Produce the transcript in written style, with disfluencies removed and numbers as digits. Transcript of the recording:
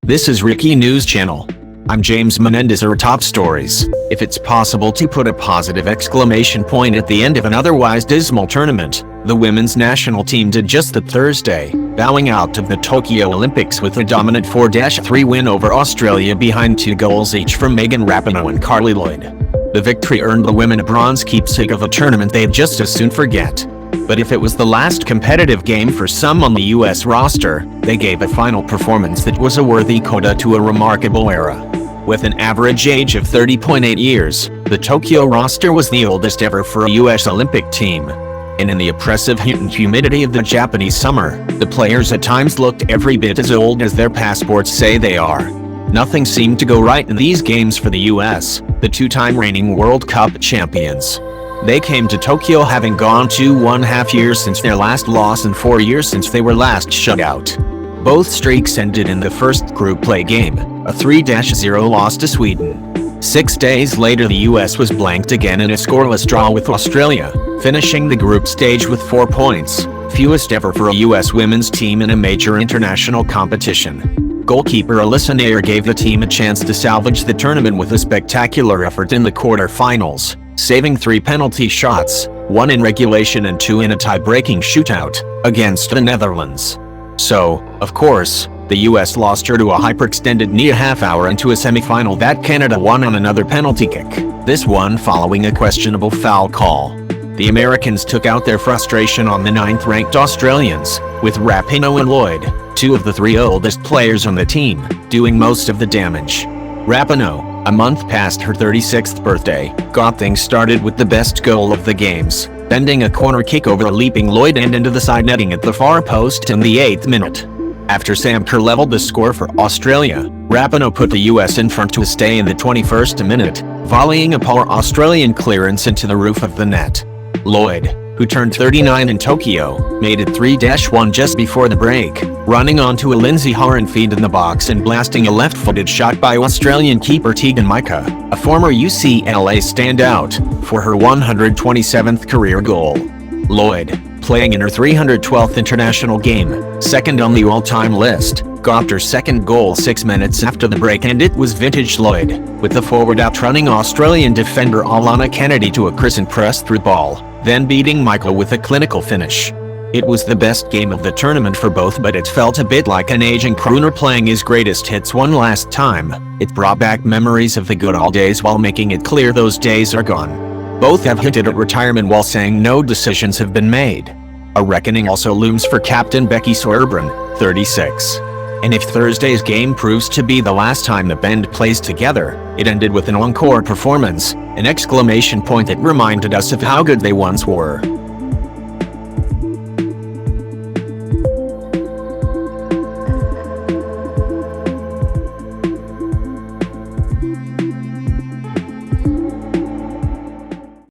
This is Rickie News Channel. I'm James Menendez. Our top stories. If it's possible to put a positive exclamation point at the end of an otherwise dismal tournament, the women's national team did just that Thursday, bowing out of the Tokyo Olympics with a dominant 4-3 win over Australia behind 2 goals each from Rapinoe and Carli Lloyd. The victory earned the women a bronze keepsake of a tournament they'd just as soon forget. But if it was the last competitive game for some on the US roster, they gave a final performance that was a worthy coda to a remarkable era. With an average age of 30.8 years, the Tokyo roster was the oldest ever for a US Olympic team. And in the oppressive heat and humidity of the Japanese summer, the players at times looked every bit as old as their passports say they are. Nothing seemed to go right in these games for the US, the two-time reigning World Cup champions. They came to Tokyo having gone 2.5 years since their last loss and 4 years since they were last shut out. Both streaks ended in the first group play game, a 3-0 loss to Sweden. 6 days later, the US was blanked again in a scoreless draw with Australia, finishing the group stage with 4 points, fewest ever for a US women's team in a major international competition. Goalkeeper Alyssa Nair gave the team a chance to salvage the tournament with a spectacular effort in the quarter-finals, saving 3 penalty shots, 1 in regulation and 2 in a tie-breaking shootout, against the Netherlands. So, of course, the US lost her to a hyperextended near half-hour into a semi-final that Canada won on another penalty kick, this one following a questionable foul call. The Americans took out their frustration on the 9th-ranked Australians, with Rapinoe and Lloyd, 2 of the 3 oldest players on the team, doing most of the damage. Rapinoe, a month past her 36th birthday, got things started with the best goal of the games, bending a corner kick over a leaping Lloyd and into the side netting at the far post in the 8th minute. After Sam Kerr leveled the score for Australia, Rapinoe put the US in front to stay in the 21st minute, volleying a poor Australian clearance into the roof of the net. Lloyd, who turned 39 in Tokyo, made it 3-1 just before the break, running onto a Lindsay Horan feed in the box and blasting a left-footed shot by Australian keeper Tegan Micah, a former UCLA standout, for her 127th career goal. Lloyd, playing in her 312th international game, second on the all-time list, got her second goal 6 minutes after the break, and it was vintage Lloyd, with the forward outrunning Australian defender Alana Kennedy to a crisp press-through ball, then beating Micah with a clinical finish. It was the best game of the tournament for both, but it felt a bit like an aging crooner playing his greatest hits one last time. It brought back memories of the good old days while making it clear those days are gone. Both have hinted at retirement while saying no decisions have been made. A reckoning also looms for captain Becky Sauerbrunn, 36. And if Thursday's game proves to be the last time the band plays together, it ended with an encore performance, an exclamation point that reminded us of how good they once were.